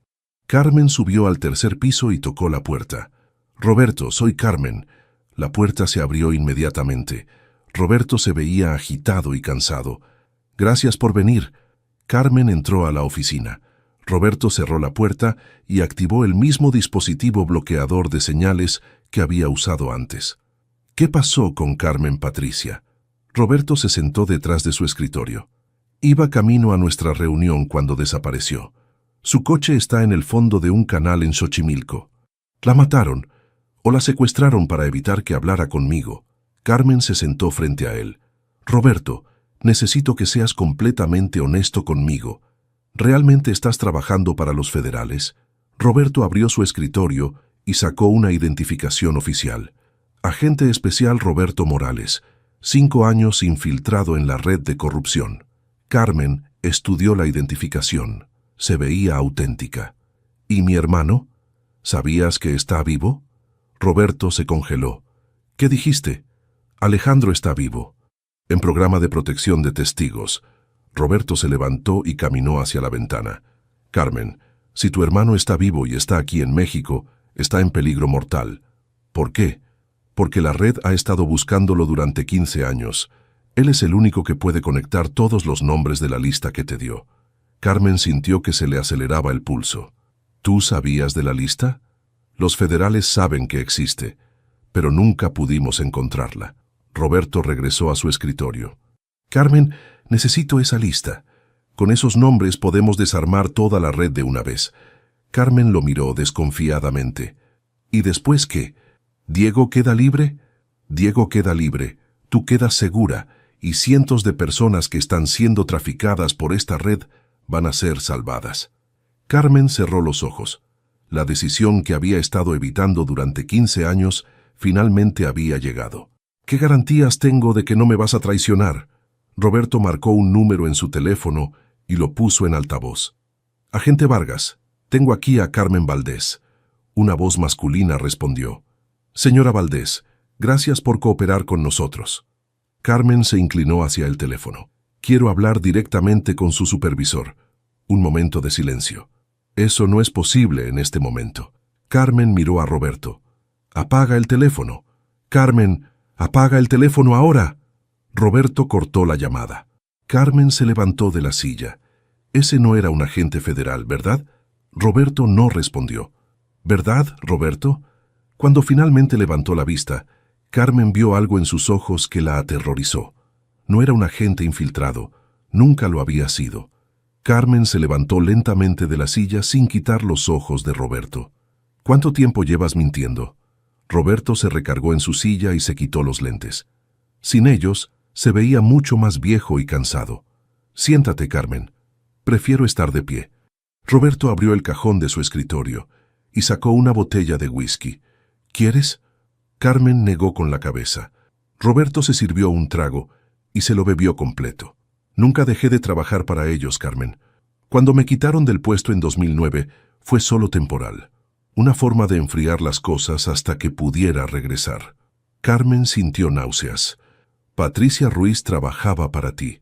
Carmen subió al tercer piso y tocó la puerta. «Roberto, soy Carmen». La puerta se abrió inmediatamente. Roberto se veía agitado y cansado. «Gracias por venir». Carmen entró a la oficina. Roberto cerró la puerta y activó el mismo dispositivo bloqueador de señales que había usado antes. ¿Qué pasó con Carmen Patricia? Roberto se sentó detrás de su escritorio. Iba camino a nuestra reunión cuando desapareció. Su coche está en el fondo de un canal en Xochimilco. ¿La mataron o la secuestraron para evitar que hablara conmigo? Carmen se sentó frente a él. Roberto, necesito que seas completamente honesto conmigo. ¿Realmente estás trabajando para los federales? Roberto abrió su escritorio y sacó una identificación oficial. Agente especial Roberto Morales, 5 años infiltrado en la red de corrupción. Carmen estudió la identificación. Se veía auténtica. ¿Y mi hermano? ¿Sabías que está vivo? Roberto se congeló. ¿Qué dijiste? Alejandro está vivo. En programa de protección de testigos. Roberto se levantó y caminó hacia la ventana. Carmen, si tu hermano está vivo y está aquí en México, está en peligro mortal. ¿Por qué? Porque la red ha estado buscándolo durante 15 años. Él es el único que puede conectar todos los nombres de la lista que te dio. Carmen sintió que se le aceleraba el pulso. ¿Tú sabías de la lista? Los federales saben que existe, pero nunca pudimos encontrarla. Roberto regresó a su escritorio. Carmen, necesito esa lista. Con esos nombres podemos desarmar toda la red de una vez. Carmen lo miró desconfiadamente. ¿Y después qué? ¿Diego queda libre? Diego queda libre. Tú quedas segura, y cientos de personas que están siendo traficadas por esta red van a ser salvadas. Carmen cerró los ojos. La decisión que había estado evitando durante 15 años finalmente había llegado. ¿Qué garantías tengo de que no me vas a traicionar? Roberto marcó un número en su teléfono y lo puso en altavoz. Agente Vargas, tengo aquí a Carmen Valdés. Una voz masculina respondió. Señora Valdés, gracias por cooperar con nosotros. Carmen se inclinó hacia el teléfono. Quiero hablar directamente con su supervisor. Un momento de silencio. Eso no es posible en este momento. Carmen miró a Roberto. Apaga el teléfono. Carmen, apaga el teléfono ahora. Roberto cortó la llamada. Carmen se levantó de la silla. Ese no era un agente federal, ¿verdad? Roberto no respondió. ¿Verdad, Roberto? Cuando finalmente levantó la vista, Carmen vio algo en sus ojos que la aterrorizó. No era un agente infiltrado, nunca lo había sido. Carmen se levantó lentamente de la silla sin quitar los ojos de Roberto. ¿Cuánto tiempo llevas mintiendo? Roberto se recargó en su silla y se quitó los lentes. Sin ellos, se veía mucho más viejo y cansado. Siéntate, Carmen. Prefiero estar de pie. Roberto abrió el cajón de su escritorio y sacó una botella de whisky. ¿Quieres? Carmen negó con la cabeza. Roberto se sirvió un trago y se lo bebió completo. Nunca dejé de trabajar para ellos, Carmen. Cuando me quitaron del puesto en 2009, fue solo temporal. Una forma de enfriar las cosas hasta que pudiera regresar. Carmen sintió náuseas. Patricia Ruiz trabajaba para ti.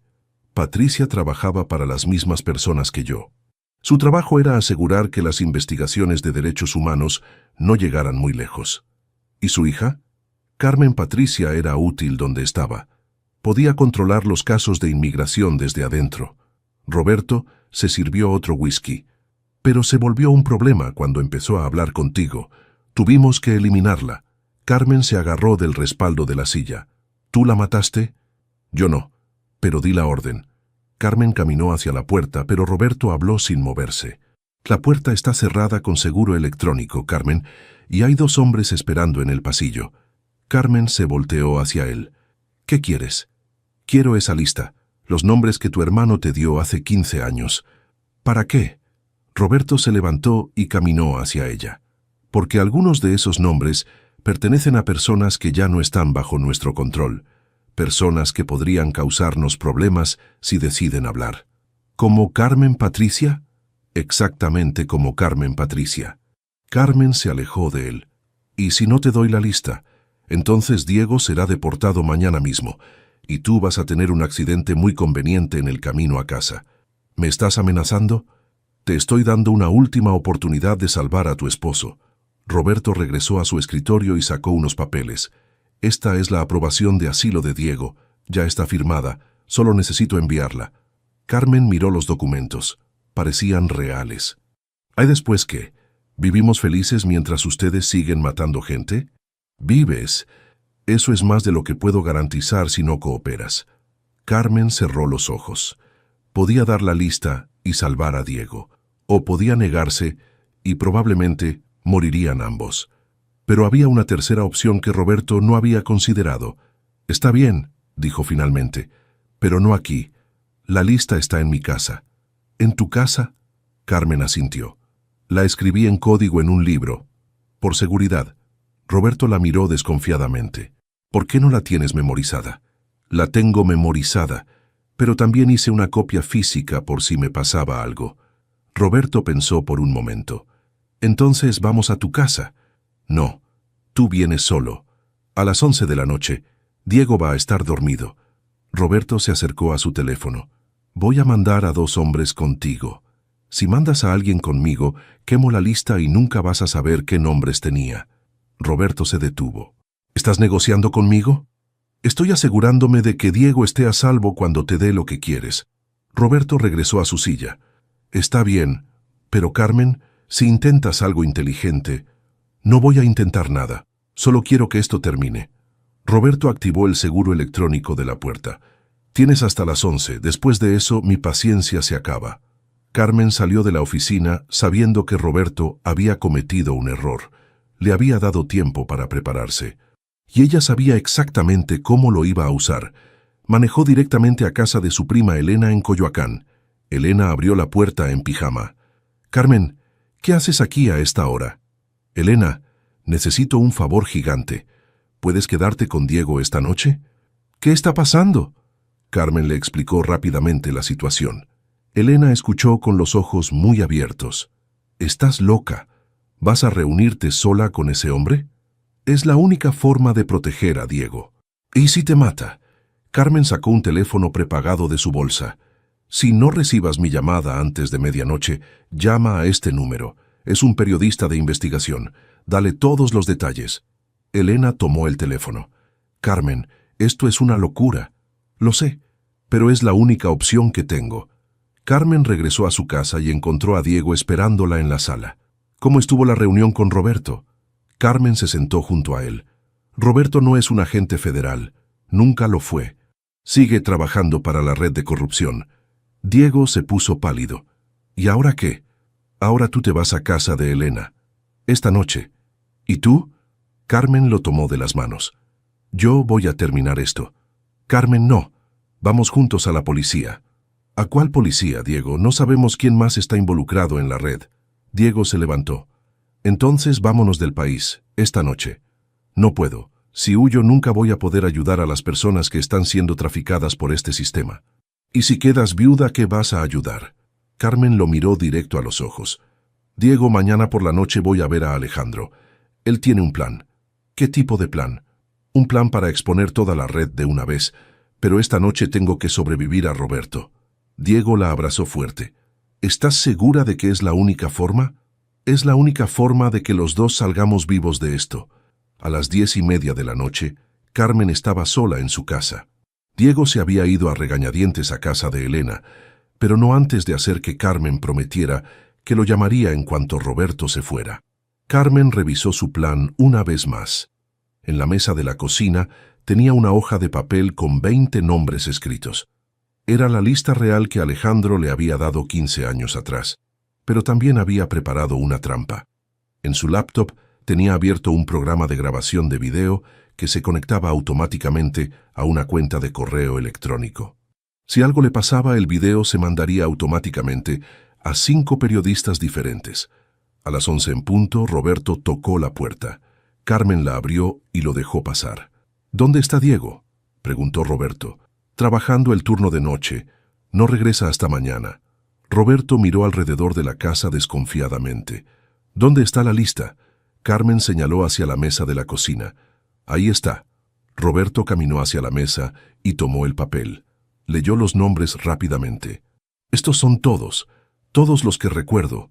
Patricia trabajaba para las mismas personas que yo. Su trabajo era asegurar que las investigaciones de derechos humanos no llegaran muy lejos. ¿Y su hija? Carmen Patricia era útil donde estaba. Podía controlar los casos de inmigración desde adentro. Roberto se sirvió otro whisky. Pero se volvió un problema cuando empezó a hablar contigo. Tuvimos que eliminarla. Carmen se agarró del respaldo de la silla. ¿Tú la mataste? Yo no, pero di la orden. Carmen caminó hacia la puerta, pero Roberto habló sin moverse. La puerta está cerrada con seguro electrónico, Carmen, y hay 2 hombres esperando en el pasillo. Carmen se volteó hacia él. ¿Qué quieres? Quiero esa lista, los nombres que tu hermano te dio hace 15 años. ¿Para qué? Roberto se levantó y caminó hacia ella. Porque algunos de esos nombres pertenecen a personas que ya no están bajo nuestro control, personas que podrían causarnos problemas si deciden hablar. ¿Como Carmen Patricia? Exactamente como Carmen Patricia. Carmen se alejó de él. ¿Y si no te doy la lista? Entonces Diego será deportado mañana mismo, y tú vas a tener un accidente muy conveniente en el camino a casa. ¿Me estás amenazando? Te estoy dando una última oportunidad de salvar a tu esposo. Roberto regresó a su escritorio y sacó unos papeles. Esta es la aprobación de asilo de Diego. Ya está firmada. Solo necesito enviarla. Carmen miró los documentos. Parecían reales. ¿Hay después qué? ¿Vivimos felices mientras ustedes siguen matando gente? ¿Vives? Eso es más de lo que puedo garantizar si no cooperas. Carmen cerró los ojos. Podía dar la lista y salvar a Diego. O podía negarse y probablemente morirían ambos. Pero había una tercera opción que Roberto no había considerado. Está bien, dijo finalmente, pero no aquí. La lista está en mi casa. ¿En tu casa? Carmen asintió. La escribí en código en un libro. Por seguridad. Roberto la miró desconfiadamente. ¿Por qué no la tienes memorizada? La tengo memorizada, pero también hice una copia física por si me pasaba algo. Roberto pensó por un momento. Entonces vamos a tu casa. No, tú vienes solo. A las 11 de la noche, Diego va a estar dormido. Roberto se acercó a su teléfono. Voy a mandar a 2 hombres contigo. Si mandas a alguien conmigo, quemo la lista y nunca vas a saber qué nombres tenía. Roberto se detuvo. ¿Estás negociando conmigo? Estoy asegurándome de que Diego esté a salvo cuando te dé lo que quieres. Roberto regresó a su silla. Está bien, pero Carmen, si intentas algo inteligente, no voy a intentar nada. Solo quiero que esto termine. Roberto activó el seguro electrónico de la puerta. Tienes hasta las 11. Después de eso, mi paciencia se acaba. Carmen salió de la oficina sabiendo que Roberto había cometido un error. Le había dado tiempo para prepararse. Y ella sabía exactamente cómo lo iba a usar. Manejó directamente a casa de su prima Elena en Coyoacán. Elena abrió la puerta en pijama. Carmen, ¿qué haces aquí a esta hora? Elena, necesito un favor gigante. ¿Puedes quedarte con Diego esta noche? ¿Qué está pasando? Carmen le explicó rápidamente la situación. Elena escuchó con los ojos muy abiertos. ¿Estás loca? ¿Vas a reunirte sola con ese hombre? Es la única forma de proteger a Diego. ¿Y si te mata? Carmen sacó un teléfono prepagado de su bolsa. Si no recibas mi llamada antes de medianoche, llama a este número. Es un periodista de investigación. Dale todos los detalles. Elena tomó el teléfono. Carmen, esto es una locura. Lo sé, pero es la única opción que tengo. Carmen regresó a su casa y encontró a Diego esperándola en la sala. ¿Cómo estuvo la reunión con Roberto? Carmen se sentó junto a él. Roberto no es un agente federal. Nunca lo fue. Sigue trabajando para la red de corrupción. Diego se puso pálido. ¿Y ahora qué? Ahora tú te vas a casa de Elena. Esta noche. ¿Y tú? Carmen lo tomó de las manos. Yo voy a terminar esto. Carmen, no. Vamos juntos a la policía. ¿A cuál policía, Diego? No sabemos quién más está involucrado en la red. Diego se levantó. Entonces vámonos del país, esta noche. No puedo. Si huyo nunca voy a poder ayudar a las personas que están siendo traficadas por este sistema. ¿Y si quedas viuda, qué vas a ayudar? Carmen lo miró directo a los ojos. Diego, mañana por la noche voy a ver a Alejandro. Él tiene un plan. ¿Qué tipo de plan? Un plan para exponer toda la red de una vez, pero esta noche tengo que sobrevivir a Roberto. Diego la abrazó fuerte. ¿Estás segura de que es la única forma? Es la única forma de que los dos salgamos vivos de esto. A las 10:30 de la noche, Carmen estaba sola en su casa. Diego se había ido a regañadientes a casa de Elena, pero no antes de hacer que Carmen prometiera que lo llamaría en cuanto Roberto se fuera. Carmen revisó su plan una vez más. En la mesa de la cocina tenía una hoja de papel con 20 nombres escritos. Era la lista real que Alejandro le había dado 15 años atrás, pero también había preparado una trampa. En su laptop tenía abierto un programa de grabación de video que se conectaba automáticamente a una cuenta de correo electrónico. Si algo le pasaba, el video se mandaría automáticamente a 5 periodistas diferentes. A las 11 en punto, Roberto tocó la puerta. Carmen la abrió y lo dejó pasar. ¿Dónde está Diego?, preguntó Roberto. Trabajando el turno de noche. No regresa hasta mañana. Roberto miró alrededor de la casa desconfiadamente. ¿Dónde está la lista? Carmen señaló hacia la mesa de la cocina. Ahí está. Roberto caminó hacia la mesa y tomó el papel. Leyó los nombres rápidamente. Estos son todos los que recuerdo.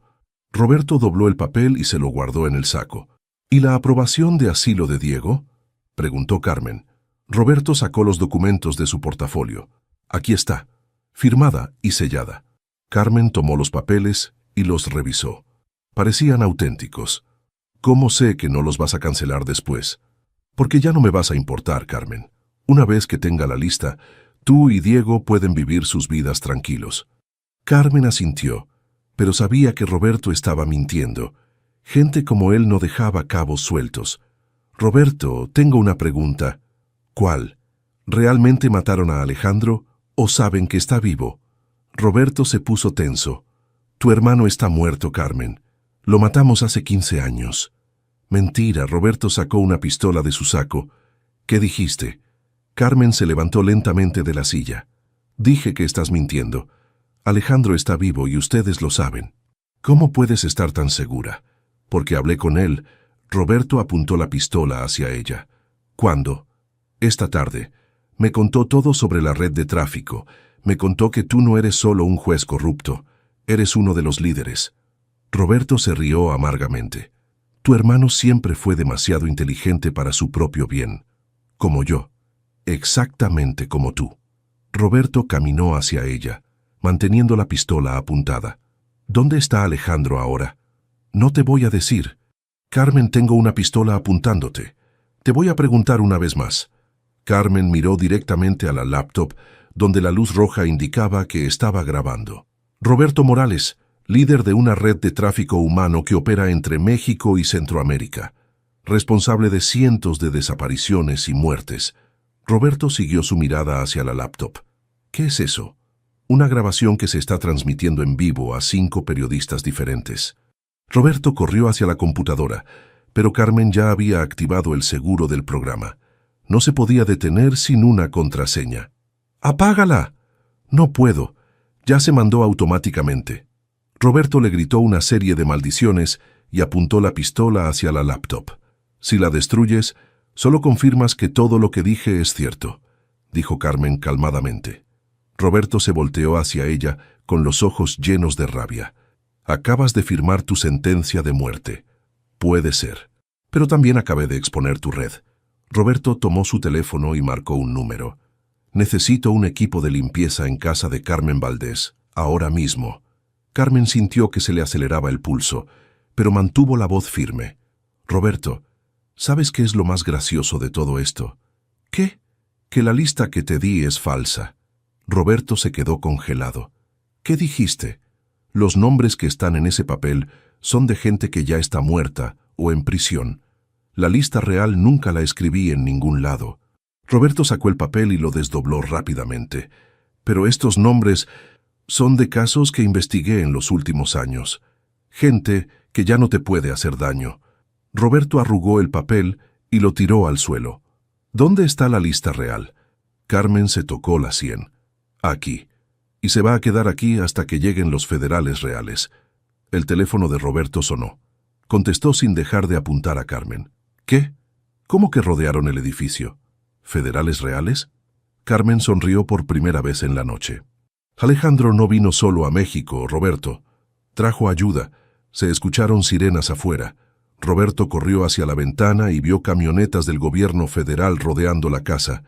Roberto dobló el papel y se lo guardó en el saco. ¿Y la aprobación de asilo de Diego?, preguntó Carmen. Roberto sacó los documentos de su portafolio. Aquí está, firmada y sellada. Carmen tomó los papeles y los revisó. Parecían auténticos. ¿Cómo sé que no los vas a cancelar después? Porque ya no me vas a importar, Carmen. Una vez que tenga la lista, tú y Diego pueden vivir sus vidas tranquilos. Carmen asintió, pero sabía que Roberto estaba mintiendo. Gente como él no dejaba cabos sueltos. Roberto, tengo una pregunta. ¿Cuál? ¿Realmente mataron a Alejandro o saben que está vivo? Roberto se puso tenso. Tu hermano está muerto, Carmen. Lo matamos hace 15 años. Mentira, Roberto sacó una pistola de su saco. ¿Qué dijiste? Carmen se levantó lentamente de la silla. Dije que estás mintiendo. Alejandro está vivo y ustedes lo saben. ¿Cómo puedes estar tan segura? Porque hablé con él. Roberto apuntó la pistola hacia ella. ¿Cuándo? Esta tarde. Me contó todo sobre la red de tráfico. Me contó que tú no eres solo un juez corrupto. Eres uno de los líderes. Roberto se rió amargamente. Tu hermano siempre fue demasiado inteligente para su propio bien. Como yo. Exactamente como tú. Roberto caminó hacia ella, manteniendo la pistola apuntada. ¿Dónde está Alejandro ahora? No te voy a decir. Carmen, tengo una pistola apuntándote. Te voy a preguntar una vez más. Carmen miró directamente a la laptop, donde la luz roja indicaba que estaba grabando. Roberto Morales, líder de una red de tráfico humano que opera entre México y Centroamérica, responsable de cientos de desapariciones y muertes. Roberto siguió su mirada hacia la laptop. ¿Qué es eso? Una grabación que se está transmitiendo en vivo a 5 periodistas diferentes. Roberto corrió hacia la computadora, pero Carmen ya había activado el seguro del programa. No se podía detener sin una contraseña. ¡Apágala! No puedo. Ya se mandó automáticamente. Roberto le gritó una serie de maldiciones y apuntó la pistola hacia la laptop. Si la destruyes, solo confirmas que todo lo que dije es cierto, dijo Carmen calmadamente. Roberto se volteó hacia ella con los ojos llenos de rabia. Acabas de firmar tu sentencia de muerte. Puede ser. Pero también acabé de exponer tu red. Roberto tomó su teléfono y marcó un número. Necesito un equipo de limpieza en casa de Carmen Valdés, ahora mismo. Carmen sintió que se le aceleraba el pulso, pero mantuvo la voz firme. Roberto, ¿sabes qué es lo más gracioso de todo esto? ¿Qué? Que la lista que te di es falsa. Roberto se quedó congelado. ¿Qué dijiste? Los nombres que están en ese papel son de gente que ya está muerta o en prisión. La lista real nunca la escribí en ningún lado. Roberto sacó el papel y lo desdobló rápidamente. Pero estos nombres son de casos que investigué en los últimos años. Gente que ya no te puede hacer daño. Roberto arrugó el papel y lo tiró al suelo. ¿Dónde está la lista real? Carmen se tocó la sien. Aquí. Y se va a quedar aquí hasta que lleguen los federales reales. El teléfono de Roberto sonó. Contestó sin dejar de apuntar a Carmen. ¿Qué? ¿Cómo que rodearon el edificio? ¿Federales reales? Carmen sonrió por primera vez en la noche. Alejandro no vino solo a México, Roberto. Trajo ayuda. Se escucharon sirenas afuera. Roberto corrió hacia la ventana y vio camionetas del gobierno federal rodeando la casa.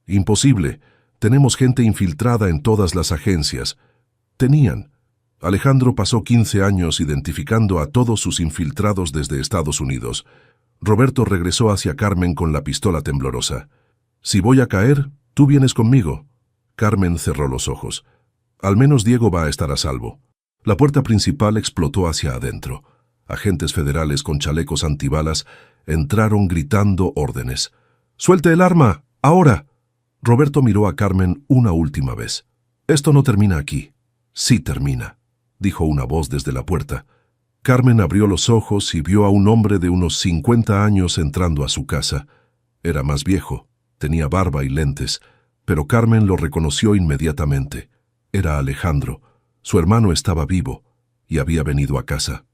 Imposible. Tenemos gente infiltrada en todas las agencias. Tenían. Alejandro pasó 15 años identificando a todos sus infiltrados desde Estados Unidos. Roberto regresó hacia Carmen con la pistola temblorosa. Si voy a caer, tú vienes conmigo. Carmen cerró los ojos. Al menos Diego va a estar a salvo. La puerta principal explotó hacia adentro. Agentes federales con chalecos antibalas entraron gritando órdenes. ¡Suelte el arma! ¡Ahora! Roberto miró a Carmen una última vez. Esto no termina aquí. Sí termina, dijo una voz desde la puerta. Carmen abrió los ojos y vio a un hombre de unos 50 años entrando a su casa. Era más viejo, tenía barba y lentes, pero Carmen lo reconoció inmediatamente. Era Alejandro. Su hermano estaba vivo y había venido a casa.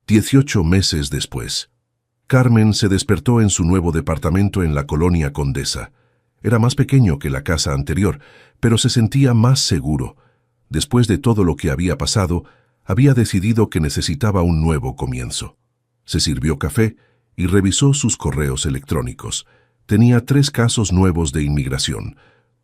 18 meses después. Carmen se despertó en su nuevo departamento en la colonia Condesa. Era más pequeño que la casa anterior, pero se sentía más seguro. Después de todo lo que había pasado, había decidido que necesitaba un nuevo comienzo. Se sirvió café y revisó sus correos electrónicos. Tenía 3 casos nuevos de inmigración,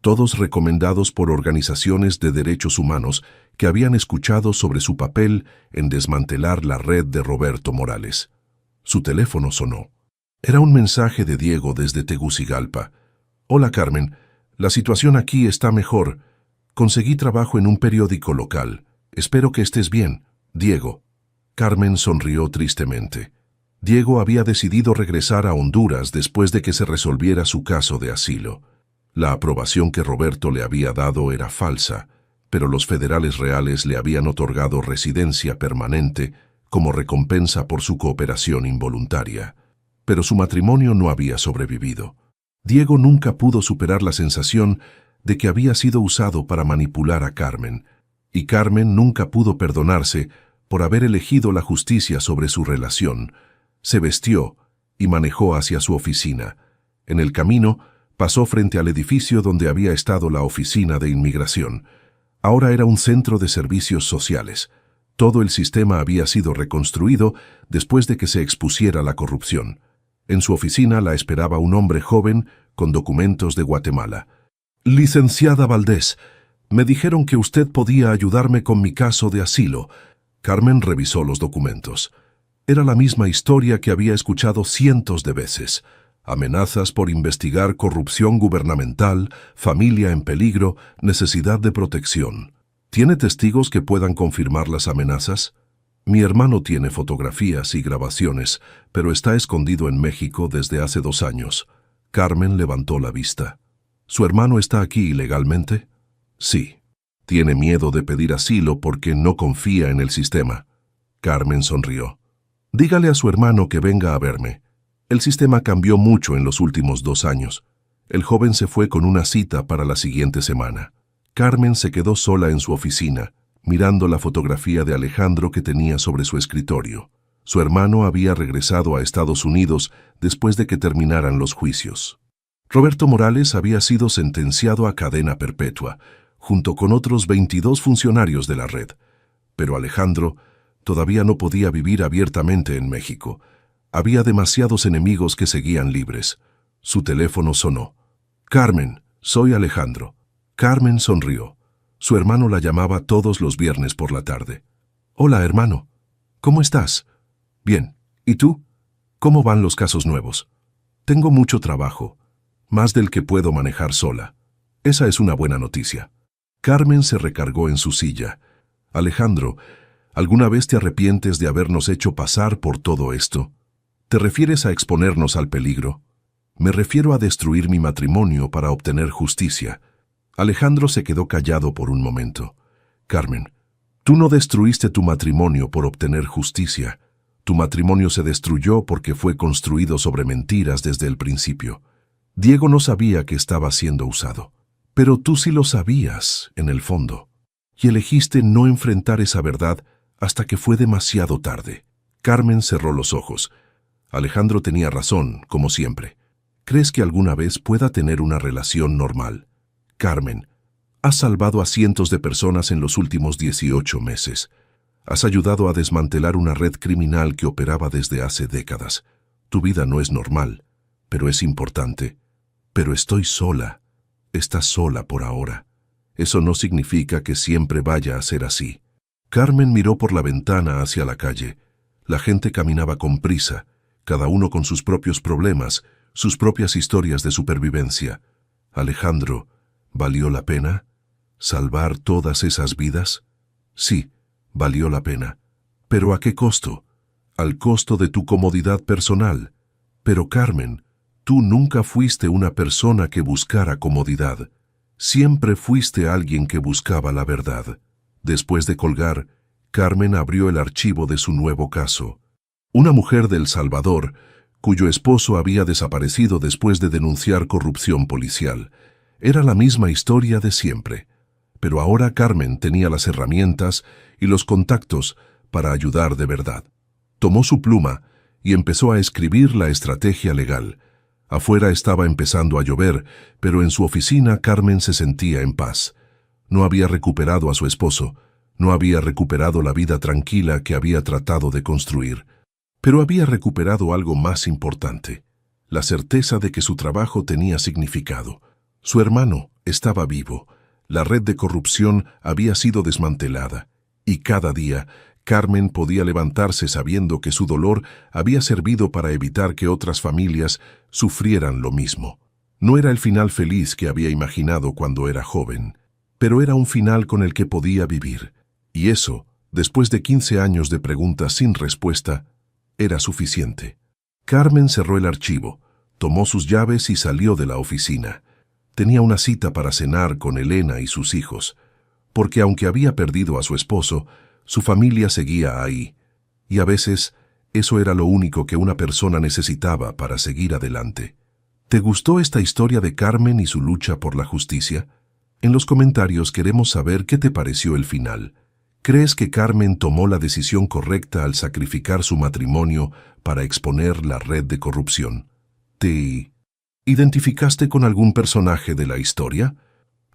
todos recomendados por organizaciones de derechos humanos que habían escuchado sobre su papel en desmantelar la red de Roberto Morales. Su teléfono sonó. Era un mensaje de Diego desde Tegucigalpa. «Hola, Carmen. La situación aquí está mejor. Conseguí trabajo en un periódico local. Espero que estés bien. Diego». Carmen sonrió tristemente. Diego había decidido regresar a Honduras después de que se resolviera su caso de asilo. La aprobación que Roberto le había dado era falsa, pero los federales reales le habían otorgado residencia permanente como recompensa por su cooperación involuntaria. Pero su matrimonio no había sobrevivido. Diego nunca pudo superar la sensación de que había sido usado para manipular a Carmen, y Carmen nunca pudo perdonarse por haber elegido la justicia sobre su relación. Se vestió y manejó hacia su oficina. En el camino, pasó frente al edificio donde había estado la oficina de inmigración. Ahora era un centro de servicios sociales. Todo el sistema había sido reconstruido después de que se expusiera la corrupción. En su oficina la esperaba un hombre joven con documentos de Guatemala. «Licenciada Valdés, me dijeron que usted podía ayudarme con mi caso de asilo». Carmen revisó los documentos. Era la misma historia que había escuchado cientos de veces. Amenazas por investigar corrupción gubernamental, familia en peligro, necesidad de protección. ¿Tiene testigos que puedan confirmar las amenazas? Mi hermano tiene fotografías y grabaciones, pero está escondido en México desde hace 2 años. Carmen levantó la vista. ¿Su hermano está aquí ilegalmente? Sí. Tiene miedo de pedir asilo porque no confía en el sistema. Carmen sonrió. Dígale a su hermano que venga a verme. El sistema cambió mucho en los últimos 2 años. El joven se fue con una cita para la siguiente semana. Carmen se quedó sola en su oficina, mirando la fotografía de Alejandro que tenía sobre su escritorio. Su hermano había regresado a Estados Unidos después de que terminaran los juicios. Roberto Morales había sido sentenciado a cadena perpetua, junto con otros 22 funcionarios de la red. Pero Alejandro todavía no podía vivir abiertamente en México. Había demasiados enemigos que seguían libres. Su teléfono sonó. «Carmen, soy Alejandro». Carmen sonrió. Su hermano la llamaba todos los viernes por la tarde. «Hola, hermano. ¿Cómo estás?» «Bien. ¿Y tú? ¿Cómo van los casos nuevos?» «Tengo mucho trabajo, más del que puedo manejar sola. Esa es una buena noticia». Carmen se recargó en su silla. «Alejandro, ¿alguna vez te arrepientes de habernos hecho pasar por todo esto?» ¿Te refieres a exponernos al peligro? Me refiero a destruir mi matrimonio para obtener justicia. Alejandro se quedó callado por un momento. Carmen, tú no destruiste tu matrimonio por obtener justicia. Tu matrimonio se destruyó porque fue construido sobre mentiras desde el principio. Diego no sabía que estaba siendo usado. Pero tú sí lo sabías, en el fondo. Y elegiste no enfrentar esa verdad hasta que fue demasiado tarde. Carmen cerró los ojos. Alejandro tenía razón, como siempre. ¿Crees que alguna vez pueda tener una relación normal? Carmen, has salvado a cientos de personas en los últimos 18 meses. Has ayudado a desmantelar una red criminal que operaba desde hace décadas. Tu vida no es normal, pero es importante. Pero estoy sola. Estás sola por ahora. Eso no significa que siempre vaya a ser así. Carmen miró por la ventana hacia la calle. La gente caminaba con prisa, cada uno con sus propios problemas, sus propias historias de supervivencia. Alejandro, ¿valió la pena? ¿Salvar todas esas vidas? Sí, valió la pena. ¿Pero a qué costo? Al costo de tu comodidad personal. Pero Carmen, tú nunca fuiste una persona que buscara comodidad. Siempre fuiste alguien que buscaba la verdad. Después de colgar, Carmen abrió el archivo de su nuevo caso. Una mujer de El Salvador, cuyo esposo había desaparecido después de denunciar corrupción policial. Era la misma historia de siempre. Pero ahora Carmen tenía las herramientas y los contactos para ayudar de verdad. Tomó su pluma y empezó a escribir la estrategia legal. Afuera estaba empezando a llover, pero en su oficina Carmen se sentía en paz. No había recuperado a su esposo, no había recuperado la vida tranquila que había tratado de construir. Pero había recuperado algo más importante, la certeza de que su trabajo tenía significado. Su hermano estaba vivo, la red de corrupción había sido desmantelada, y cada día Carmen podía levantarse sabiendo que su dolor había servido para evitar que otras familias sufrieran lo mismo. No era el final feliz que había imaginado cuando era joven, pero era un final con el que podía vivir. Y eso, después de 15 años de preguntas sin respuesta, era suficiente. Carmen cerró el archivo, tomó sus llaves y salió de la oficina. Tenía una cita para cenar con Elena y sus hijos, porque aunque había perdido a su esposo, su familia seguía ahí, y a veces eso era lo único que una persona necesitaba para seguir adelante. ¿Te gustó esta historia de Carmen y su lucha por la justicia? En los comentarios queremos saber qué te pareció el final. ¿Crees que Carmen tomó la decisión correcta al sacrificar su matrimonio para exponer la red de corrupción? ¿Te identificaste con algún personaje de la historia?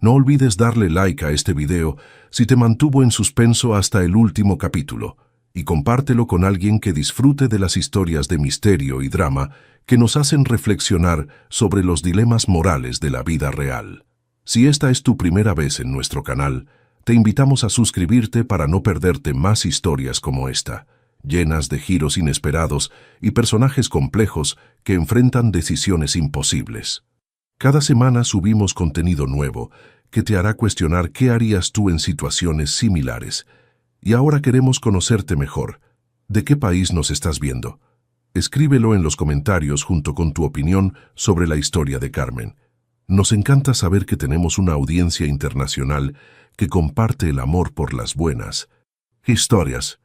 No olvides darle like a este video si te mantuvo en suspenso hasta el último capítulo y compártelo con alguien que disfrute de las historias de misterio y drama que nos hacen reflexionar sobre los dilemas morales de la vida real. Si esta es tu primera vez en nuestro canal, te invitamos a suscribirte para no perderte más historias como esta, llenas de giros inesperados y personajes complejos que enfrentan decisiones imposibles. Cada semana subimos contenido nuevo que te hará cuestionar qué harías tú en situaciones similares. Y ahora queremos conocerte mejor. ¿De qué país nos estás viendo? Escríbelo en los comentarios junto con tu opinión sobre la historia de Carmen. Nos encanta saber que tenemos una audiencia internacional que comparte el amor por las buenas historias.